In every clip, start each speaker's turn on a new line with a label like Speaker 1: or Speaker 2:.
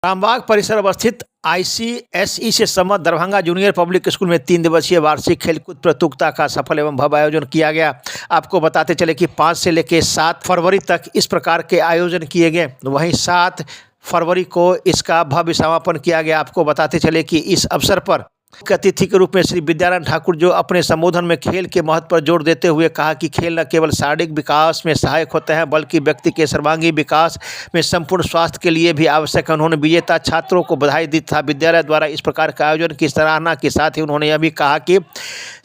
Speaker 1: रामबाग परिसर अवस्थित आईसीएसई से संबद्ध दरभंगा जूनियर पब्लिक स्कूल में 3 दिवसीय वार्षिक खेलकूद प्रतियोगिता का सफल एवं भव्य आयोजन किया गया। आपको बताते चले कि 5 से लेकर 7 फरवरी तक इस प्रकार के आयोजन किए गए। वहीं 7 फरवरी को इसका भव्य समापन किया गया। आपको बताते चले कि इस अवसर पर मुख्य अतिथि के रूप में श्री विद्यारायण ठाकुर जो अपने संबोधन में खेल के महत्व पर जोर देते हुए कहा कि खेल न केवल शारीरिक विकास में सहायक होते हैं बल्कि व्यक्ति के सर्वांगीण विकास में संपूर्ण स्वास्थ्य के लिए भी आवश्यक है। उन्होंने विजेता छात्रों को बधाई दी तथा विद्यालय द्वारा इस प्रकार के आयोजन की सराहना के साथ ही उन्होंने यह भी कहा कि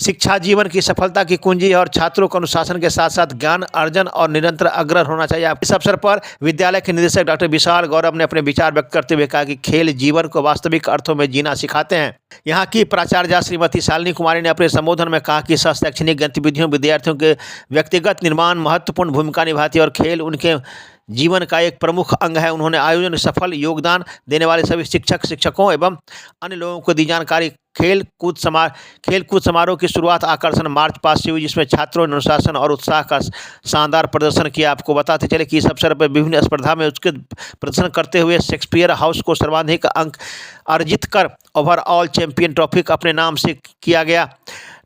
Speaker 1: शिक्षा जीवन की सफलता की कुंजी है और छात्रों को अनुशासन के साथ साथ ज्ञान अर्जन और निरंतर अग्रसर होना चाहिए। इस अवसर पर विद्यालय के निदेशक डॉक्टर विशाल गौरव ने अपने विचार व्यक्त करते हुए कहा कि खेल जीवन को वास्तविक अर्थों में जीना सिखाते हैं। यहाँ की प्राचार्य श्रीमती शालिनी कुमारी ने अपने संबोधन में कहा कि शैक्षणिक गतिविधियों विद्यार्थियों के व्यक्तिगत निर्माण महत्वपूर्ण भूमिका निभाती है और खेल उनके जीवन का एक प्रमुख अंग है। उन्होंने आयोजन में सफल योगदान देने वाले सभी शिक्षकों एवं अन्य लोगों को दी जानकारी। खेलकूद समारोह की शुरुआत आकर्षण मार्च पास्ट से हुई जिसमें छात्रों ने अनुशासन और उत्साह का शानदार प्रदर्शन किया। आपको बताते चले कि इस अवसर पर विभिन्न स्पर्धा में उत्कृष्ट प्रदर्शन करते हुए शेक्सपियर हाउस को सर्वाधिक अंक अर्जित कर ओवरऑल चैंपियन ट्रॉफी अपने नाम से किया गया।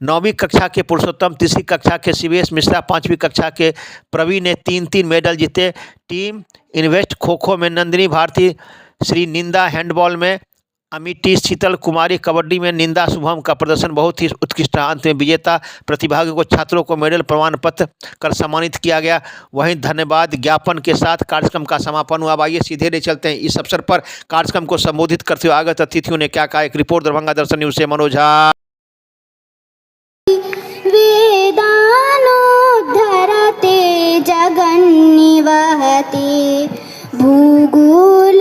Speaker 1: 9वीं कक्षा के पुरुषोत्तम, 3री कक्षा के शिवेश मिश्रा, 5वीं कक्षा के प्रवीण ने 3 मेडल जीते। टीम इन्वेस्ट खो खो में नंदिनी भारती, श्री निंदा हैंडबॉल में अमिटी, शीतल कुमारी कबड्डी में निंदा शुभम का प्रदर्शन बहुत ही उत्कृष्ट रहा। अंत में विजेता प्रतिभागियों को छात्रों को मेडल प्रमाण पत्र कर सम्मानित किया गया। वहीं धन्यवाद ज्ञापन के साथ कार्यक्रम का समापन हुआ। अब आइए सीधे ले चलते हैं इस अवसर पर कार्यक्रम को संबोधित करते हुए आगत अतिथियों ने क्या कहा। एक रिपोर्ट दरभंगा दर्शन न्यूज से मनोज झा।
Speaker 2: वेदानोद्धरते जगन्निवहते भूगोलमोद्विभ्रते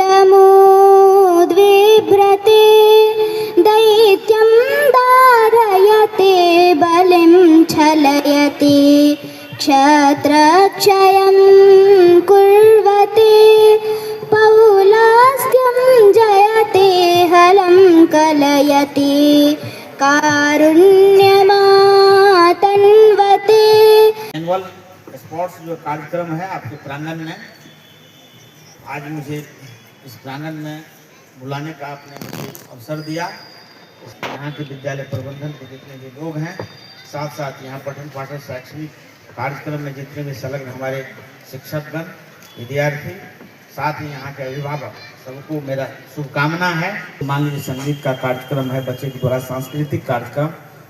Speaker 2: दैत्यं धारयते बलिं छलयते क्षत्रक्षयं कुर्वते पौलस्त्यं जयते हलं कलयते कारुण्यमातन्वते।
Speaker 3: एनुअल स्पोर्ट्स जो कार्यक्रम है आपके प्रांगण में, आज मुझे इस प्रांगण में बुलाने का आपने मुझे अवसर दिया। यहाँ के विद्यालय प्रबंधन के जितने भी लोग हैं, साथ साथ यहाँ पठन पाठन शैक्षणिक कार्यक्रम में जितने भी संलग्न हमारे शिक्षकगण, विद्यार्थी, साथ ही यहाँ के अभिभावक, सबको मेरा शुभकामना है। मान लीजिए संगीत का कार्यक्रम है, बच्चे के द्वारा सांस्कृतिक कार्यक्रम,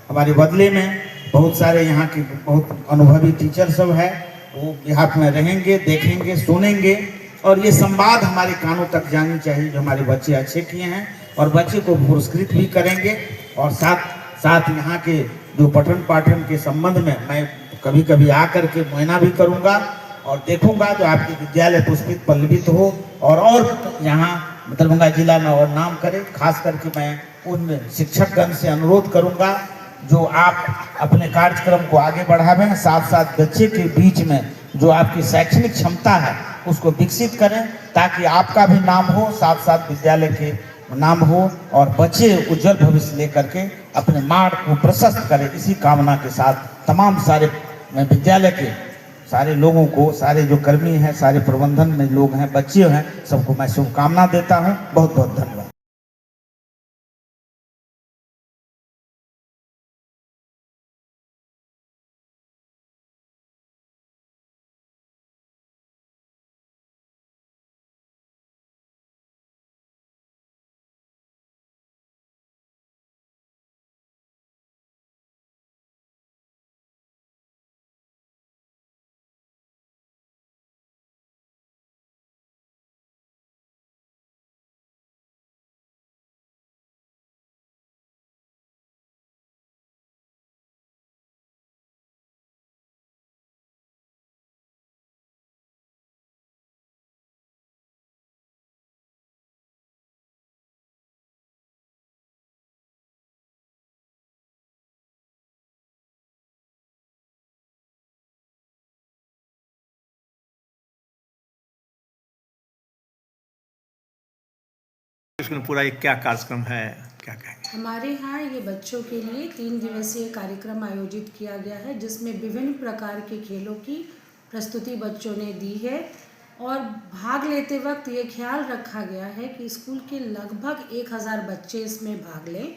Speaker 3: हमारे बदले में बहुत सारे यहाँ के बहुत अनुभवी टीचर सब है, वो बिहार में रहेंगे, देखेंगे, सुनेंगे और ये संवाद हमारे कानों तक जानी चाहिए जो हमारे बच्चे अच्छे किए हैं और बच्चे को पुरस्कृत भी करेंगे। और साथ साथ यहाँ के जो पठन पाठन के संबंध में मैं कभी कभी आकर के मुआयना भी करूँगा और देखूंगा जो आपके विद्यालय पुष्पित पल्लवित हो और यहाँ दरभंगा जिला में और नाम करे। खास करके मैं उन शिक्षकगण से अनुरोध करूंगा जो आप अपने कार्यक्रम को आगे बढ़ावें, साथ साथ बच्चे के बीच में जो आपकी शैक्षणिक क्षमता है उसको विकसित करें ताकि आपका भी नाम हो, साथ साथ विद्यालय के नाम हो और बच्चे उज्जवल भविष्य लेकर के अपने मार्ग को प्रशस्त करें। इसी कामना के साथ तमाम सारे विद्यालय के सारे लोगों को, सारे जो कर्मी हैं, सारे प्रबंधन में लोग हैं, बच्चे हैं, सबको मैं शुभकामना देता हूं। बहुत बहुत धन्यवाद।
Speaker 1: पूरा एक क्या कार्यक्रम है, क्या कहेंगे?
Speaker 4: हमारे यहाँ ये बच्चों के लिए 3 दिवसीय कार्यक्रम आयोजित किया गया है जिसमें विभिन्न प्रकार के खेलों की प्रस्तुति बच्चों ने दी है। और भाग लेते वक्त ये ख्याल रखा गया है कि स्कूल के लगभग 1000 बच्चे इसमें भाग लें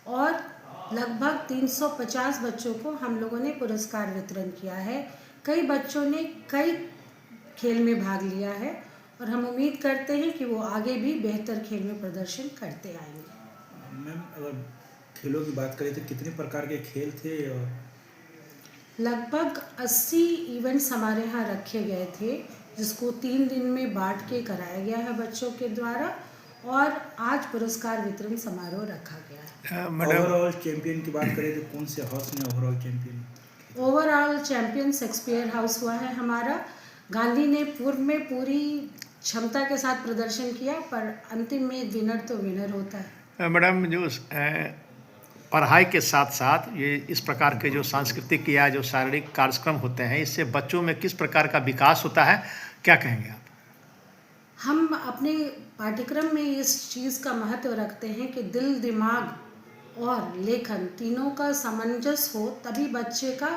Speaker 4: और लगभग 350 बच्चों को हम लोगों ने पुरस्कार वितरण किया है। कई बच्चों ने कई खेल में भाग लिया है और हम उम्मीद करते हैं कि वो आगे भी बेहतर खेल में प्रदर्शन करते आएंगे।
Speaker 5: मैम, अगर खेलों की बात करें तो कितने प्रकार के खेल थे? और
Speaker 4: लगभग 80 इवेंट्स हमारे यहाँ रखे गए थे, जिसको 3 दिन में बांट के कराया गया है बच्चों के द्वारा, और आज पुरस्कार वितरण समारोह रखा गया है।
Speaker 5: ओवरऑल चैंपियन की बात करें तो कौन से हाउस ने overall champion?
Speaker 4: Overall champion Shakespeare house हुआ है हमारा। गांधी ने पूर्व में पूरी क्षमता के साथ प्रदर्शन किया, पर अंतिम में विनर तो विनर होता है।
Speaker 1: मैडम, जो पढ़ाई के साथ साथ ये इस प्रकार के जो सांस्कृतिक या जो शारीरिक कार्यक्रम होते हैं, इससे बच्चों में किस प्रकार का विकास होता है, क्या कहेंगे आप?
Speaker 4: हम अपने पाठ्यक्रम में इस चीज़ का महत्व रखते हैं कि दिल, दिमाग और लेखन तीनों का सामंजस्य हो, तभी बच्चे का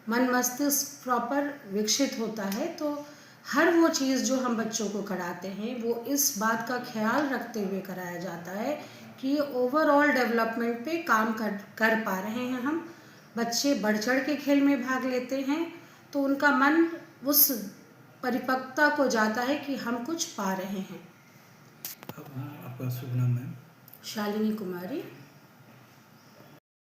Speaker 4: मन मस्तिष्क प्रॉपर विकसित होता है। तो हर वो चीज़ जो हम बच्चों को कराते हैं वो इस बात का ख्याल रखते हुए कराया जाता है कि ओवरऑल डेवलपमेंट पे काम कर पा रहे हैं हम। बच्चे बढ़ चढ़ के खेल में भाग लेते हैं तो उनका मन उस परिपक्वता को जाता है कि हम कुछ पा रहे हैं।
Speaker 5: आपका शुभ नाम है?
Speaker 4: शालिनी कुमारी।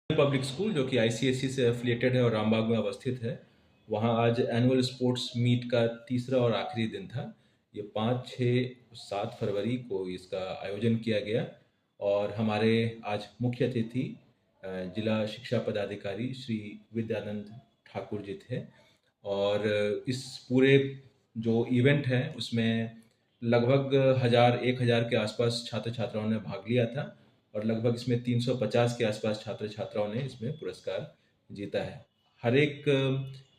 Speaker 6: पब्लिक स्कूल जो कि आईसीएसई से एफिलिएटेड है और रामबाग में अवस्थित है, वहाँ आज एनुअल स्पोर्ट्स मीट का तीसरा और आखिरी दिन था। ये 5, 6, 7 फरवरी को इसका आयोजन किया गया और हमारे आज मुख्य अतिथि जिला शिक्षा पदाधिकारी श्री विद्यानंद ठाकुर जी थे। और इस पूरे जो इवेंट है उसमें लगभग 1000 के आसपास छात्र छात्राओं ने भाग लिया था और लगभग इसमें 350 के आसपास छात्र छात्राओं ने इसमें पुरस्कार जीता है। हर एक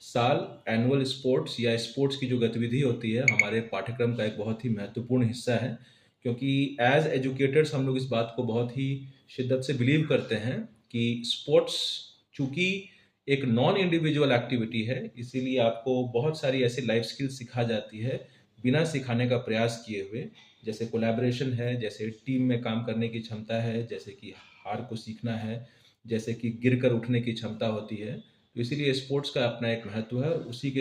Speaker 6: साल एनुअल स्पोर्ट्स या स्पोर्ट्स की जो गतिविधि होती है हमारे पाठ्यक्रम का एक बहुत ही महत्वपूर्ण हिस्सा है, क्योंकि एज एजुकेटर्स हम लोग इस बात को बहुत ही शिद्दत से बिलीव करते हैं कि स्पोर्ट्स चूँकि एक नॉन इंडिविजुअल एक्टिविटी है, इसीलिए आपको बहुत सारी ऐसी लाइफ स्किल्स सिखा जाती है बिना सिखाने का प्रयास किए हुए, जैसे कोलैबोरेशन है, जैसे टीम में काम करने की क्षमता है, जैसे कि हार को सीखना है, जैसे कि गिरकर उठने की क्षमता होती है। तो इसीलिए स्पोर्ट्स का अपना एक महत्व है और उसी के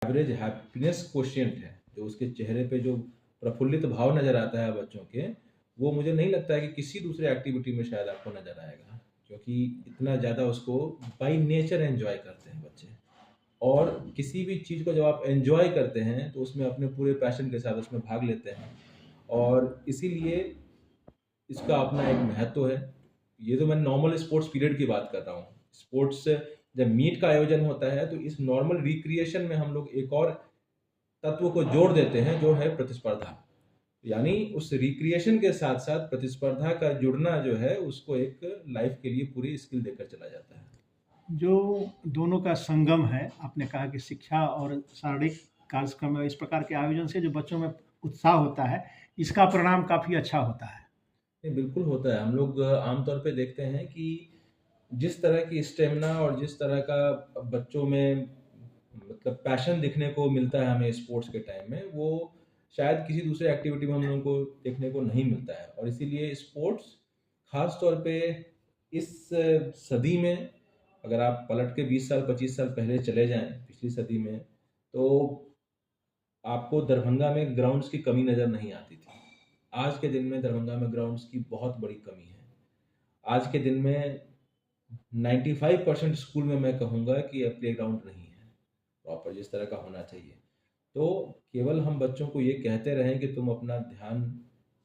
Speaker 6: एवरेज हैप्पीनेस क्वोशिएंट है, जो उसके चेहरे पे जो प्रफुल्लित भाव नज़र आता है बच्चों के, वो मुझे नहीं लगता है कि किसी दूसरे एक्टिविटी में शायद आपको नज़र आएगा, क्योंकि इतना ज़्यादा उसको बाई नेचर एंजॉय करते हैं बच्चे। और किसी भी चीज़ को जब आप एंजॉय करते हैं तो उसमें अपने पूरे पैशन के साथ उसमें भाग लेते हैं और इसीलिए इसका अपना एक महत्व है। ये तो मैं नॉर्मल स्पोर्ट्स पीरियड की बात कर रहा हूँ। स्पोर्ट्स जब मीट का आयोजन होता है तो इस नॉर्मल रिक्रिएशन में हम लोग एक और तत्व को जोड़ देते हैं जो है प्रतिस्पर्धा, यानी उस रिक्रिएशन के साथ साथ प्रतिस्पर्धा का जुड़ना जो है उसको एक लाइफ के लिए पूरी स्किल देकर चला जाता है।
Speaker 1: जो दोनों का संगम है, आपने कहा कि शिक्षा और शारीरिक कार्यक्रम इस प्रकार के आयोजन से जो बच्चों में उत्साह होता है, इसका परिणाम काफ़ी अच्छा होता है।
Speaker 6: नहीं, बिल्कुल होता है। हम लोग आमतौर पे देखते हैं कि जिस तरह की स्टेमिना और जिस तरह का बच्चों में मतलब पैशन दिखने को मिलता है हमें स्पोर्ट्स के टाइम में, वो शायद किसी दूसरे एक्टिविटी में हम लोगों को देखने को नहीं मिलता है। और इसीलिए स्पोर्ट्स खास तौर पे इस सदी में, अगर आप पलट के 20 साल 25 साल पहले चले जाएं पिछली सदी में, तो आपको दरभंगा में ग्राउंड्स की कमी नज़र नहीं आती थी। आज के दिन में दरभंगा में ग्राउंड्स की बहुत बड़ी कमी है। आज के दिन में 95% स्कूल में मैं कहूँगा कि प्ले ग्राउंड नहीं है प्रॉपर जिस तरह का होना चाहिए। तो केवल हम बच्चों को ये कहते रहें कि तुम अपना ध्यान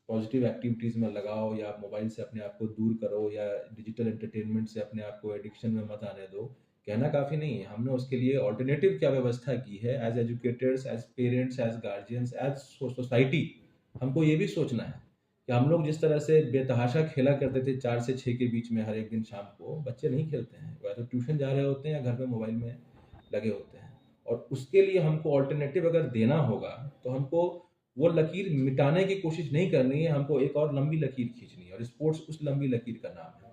Speaker 6: पॉजिटिव एक्टिविटीज़ में लगाओ या मोबाइल से अपने आप को दूर करो या डिजिटल एंटरटेनमेंट से अपने आप को एडिक्शन में मत आने दो, कहना काफ़ी नहीं है। हमने उसके लिए ऑल्टरनेटिव क्या व्यवस्था की है as educators, as parents, as guardians, as society. हमको ये भी सोचना है कि हम लोग जिस तरह से बेतहाशा खेला करते थे 4 से 6 के बीच में हर एक दिन शाम को, बच्चे नहीं खेलते हैं, या तो ट्यूशन जा रहे होते हैं या घर पे मोबाइल में लगे होते हैं। और उसके लिए हमको ऑल्टरनेटिव अगर देना होगा तो हमको वो लकीर मिटाने की कोशिश नहीं करनी है, हमको एक और लंबी लकीर खींचनी है और स्पोर्ट्स उस लंबी लकीर का नाम है।